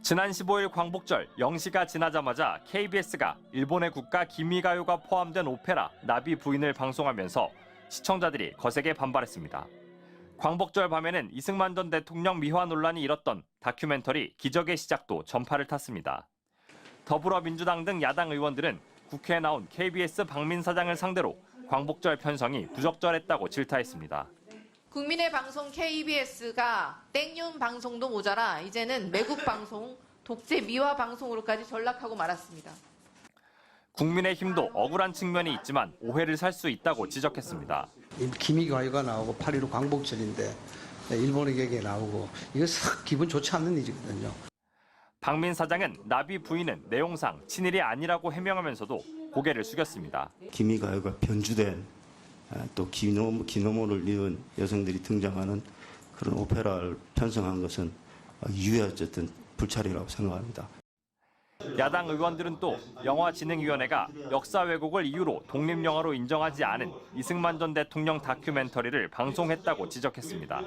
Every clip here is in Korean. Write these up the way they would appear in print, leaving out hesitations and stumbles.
지난 15일 광복절 0시가 지나자마자 KBS가 일본의 국가 기미가요가 포함된 오페라 나비 부인을 방송하면서 시청자들이 거세게 반발했습니다. 광복절 밤에는 이승만 전 대통령 미화 논란이 일었던 다큐멘터리 기적의 시작도 전파를 탔습니다. 더불어민주당 등 야당 의원들은 국회에 나온 KBS 박민 사장을 상대로 광복절 편성이 부적절했다고 질타했습니다. 국민의 방송 KBS가 땡윤 방송도 모자라 이제는 매국 방송, 독재 미화 방송으로까지 전락하고 말았습니다. 국민의힘도 억울한 측면이 있지만 오해를 살 수 있다고 지적했습니다. 기미가요가 나오고 8.15 광복절인데 일본의 격에 나오고 이거 썩 기분 좋지 않는 일이거든요. 박민 사장은 나비 부인은 내용상 친일이 아니라고 해명하면서도 고개를 숙였습니다. 기미가요가 변주된 또 기노모를 입은 여성들이 등장하는 그런 오페라를 편성한 것은 유해어쨌든 불찰이라고 생각합니다. 야당 의원들은 또 영화진흥위원회가 역사 왜곡을 이유로 독립영화로 인정하지 않은 이승만 전 대통령 다큐멘터리를 방송했다고 지적했습니다.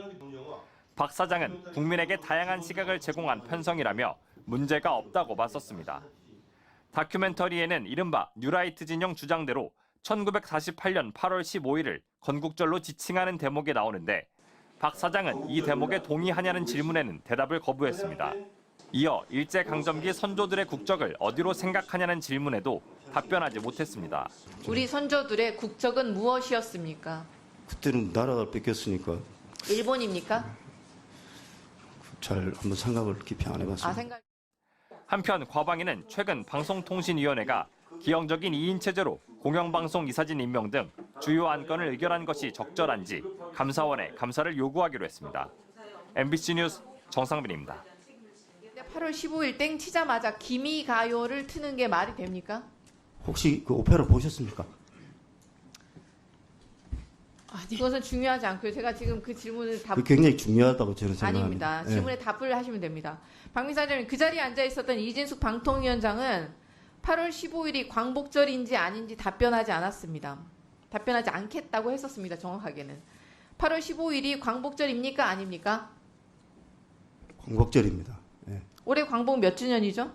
박 사장은 국민에게 다양한 시각을 제공한 편성이라며 문제가 없다고 맞섰습니다. 다큐멘터리에는 이른바 뉴라이트 진영 주장대로 1948년 8월 15일을 건국절로 지칭하는 대목이 나오는데 박 사장은 이 대목에 동의하냐는 질문에는 대답을 거부했습니다. 이어 일제강점기 선조들의 국적을 어디로 생각하냐는 질문에도 답변하지 못했습니다. 우리 선조들의 국적은 무엇이었습니까? 그때는 나라가 뺏겼으니까 일본입니까? 잘 한번 생각을 깊이 안 해봤습니다. 한편 과방위는 최근 방송통신위원회가 기형적인 2인 체제로 공영방송 이사진 임명 등 주요 안건을 의결한 것이 적절한지 감사원에 감사를 요구하기로 했습니다. MBC 뉴스 정상빈입니다. 8월 15일 땡 치자마자 기미가요를 트는 게 말이 됩니까? 혹시 그 오페라 보셨습니까? 그것은 중요하지 않고요. 제가 지금 그 질문을 그 굉장히 중요하다고 저는 생각합니다. 아닙니다. 질문에 답을 하시면 됩니다. 박민 사장님, 그 자리에 앉아 있었던 이진숙 방통위원장은 8월 15일이 광복절인지 아닌지 답변하지 않았습니다. 답변하지 않겠다고 했었습니다. 정확하게는. 8월 15일이 광복절입니까? 아닙니까? 광복절입니다. 예. 올해 광복 몇 주년이죠?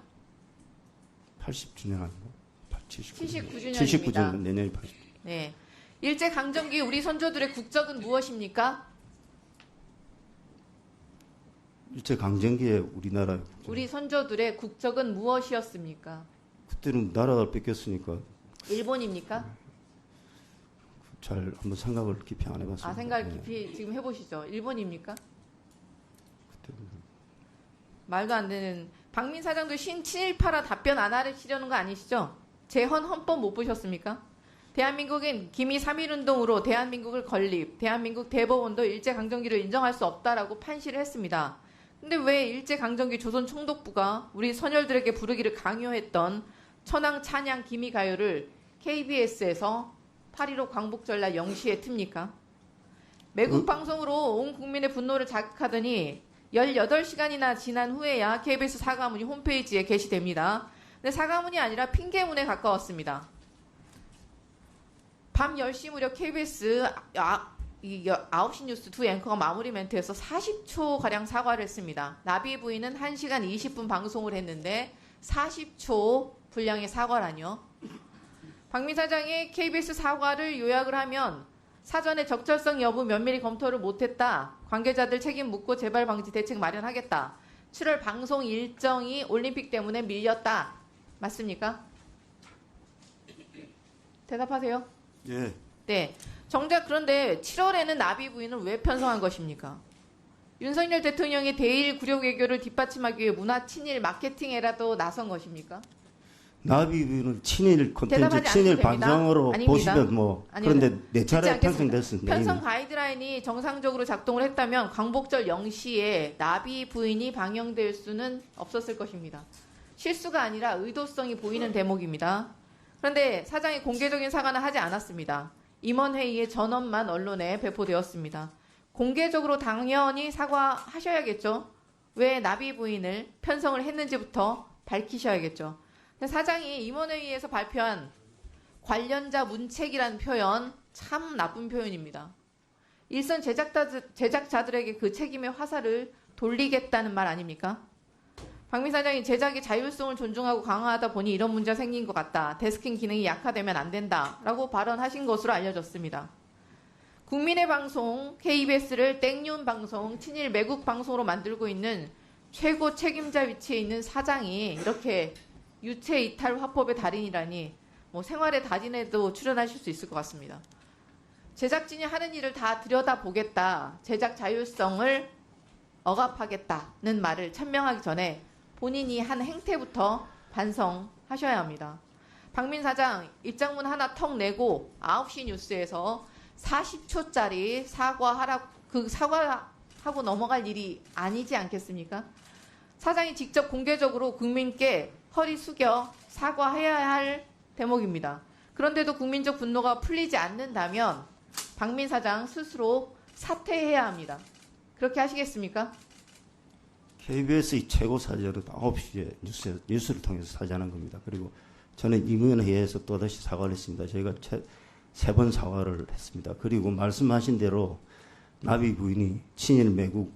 80주년 아니고 79주년입니다. 79주년 내년이 80주년. 네. 일제강점기 우리 선조들의 국적은 무엇입니까? 일제강점기에 우리나라 우리 선조들의 국적은 무엇이었습니까? 그때는 나라가 뺏겼으니까 일본입니까? 잘 한번 생각을 깊이 안 해봤습니다. 생각을 깊이 지금 해보시죠. 일본입니까? 그때는 말도 안 되는. 박민 사장도 친일파라 답변 안 하시려는 거 아니시죠? 재헌 헌법 못 보셨습니까? 대한민국은 기미 3.1운동으로 대한민국을 건립, 대한민국 대법원도 일제강점기를 인정할 수 없다라고 판시를 했습니다. 근데 왜 일제강점기 조선총독부가 우리 선열들에게 부르기를 강요했던 천황 찬양 기미가요를 KBS에서 8.15 광복절날 0시에 틉니까? 매국 방송으로 온 국민의 분노를 자극하더니 18시간이나 지난 후에야 KBS 사과문이 홈페이지에 게시됩니다. 근데 사과문이 아니라 핑계문에 가까웠습니다. 밤 10시 무렵 KBS 9시 뉴스 두 앵커가 마무리 멘트에서 40초가량 사과를 했습니다. 나비 부인은 1시간 20분 방송을 했는데 40초 분량의 사과라뇨. 박민 사장이 KBS 사과를 요약을 하면 사전에 적절성 여부 면밀히 검토를 못했다. 관계자들 책임 묻고 재발 방지 대책 마련하겠다. 7월 방송 일정이 올림픽 때문에 밀렸다. 맞습니까? 대답하세요. 예. 네. 정작 그런데 7월에는 나비 부인을 왜 편성한 것입니까? 윤석열 대통령이 대일 굴욕 외교를 뒷받침하기 위해 문화 친일 마케팅에라도 나선 것입니까? 나비부는 친일 콘텐츠, 친일 반성으로 보시면 뭐 아닙니다. 그런데 네 차례 편성됐습니다. 편성 가이드라인이 정상적으로 작동을 했다면 광복절 0시에 나비 부인이 방영될 수는 없었을 것입니다. 실수가 아니라 의도성이 보이는 대목입니다. 그런데 사장이 공개적인 사과는 하지 않았습니다. 임원회의의 전원만 언론에 배포되었습니다. 공개적으로 당연히 사과하셔야겠죠. 왜 나비 부인을 편성을 했는지부터 밝히셔야겠죠. 근데 사장이 임원회의에서 발표한 관련자 문책이라는 표현 참 나쁜 표현입니다. 일선 제작자들에게 그 책임의 화살을 돌리겠다는 말 아닙니까? 박민 사장이 제작의 자율성을 존중하고 강화하다 보니 이런 문제가 생긴 것 같다. 데스킹 기능이 약화되면 안 된다라고 발언하신 것으로 알려졌습니다. 국민의 방송 KBS를 땡윤 방송, 친일 매국 방송으로 만들고 있는 최고 책임자 위치에 있는 사장이 이렇게 유체 이탈 화법의 달인이라니 뭐 생활의 달인에도 출연하실 수 있을 것 같습니다. 제작진이 하는 일을 다 들여다보겠다, 제작 자율성을 억압하겠다는 말을 천명하기 전에 본인이 한 행태부터 반성하셔야 합니다. 박민 사장 입장문 하나 턱 내고 9시 뉴스에서 40초짜리 사과하고 넘어갈 일이 아니지 않겠습니까? 사장이 직접 공개적으로 국민께 허리 숙여 사과해야 할 대목입니다. 그런데도 국민적 분노가 풀리지 않는다면 박민 사장 스스로 사퇴해야 합니다. 그렇게 하시겠습니까? KBS의 최고 사절은 9시에 뉴스를 통해서 사죄하는 겁니다. 그리고 저는 임원회에서 또다시 사과를 했습니다. 저희가 세 번 사과를 했습니다. 그리고 말씀하신 대로 나비 부인이 친일 매국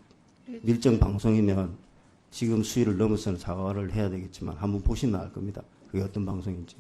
밀정 방송이면 지금 수위를 넘어서는 사과를 해야 되겠지만 한번 보시면 알 겁니다. 그게 어떤 방송인지.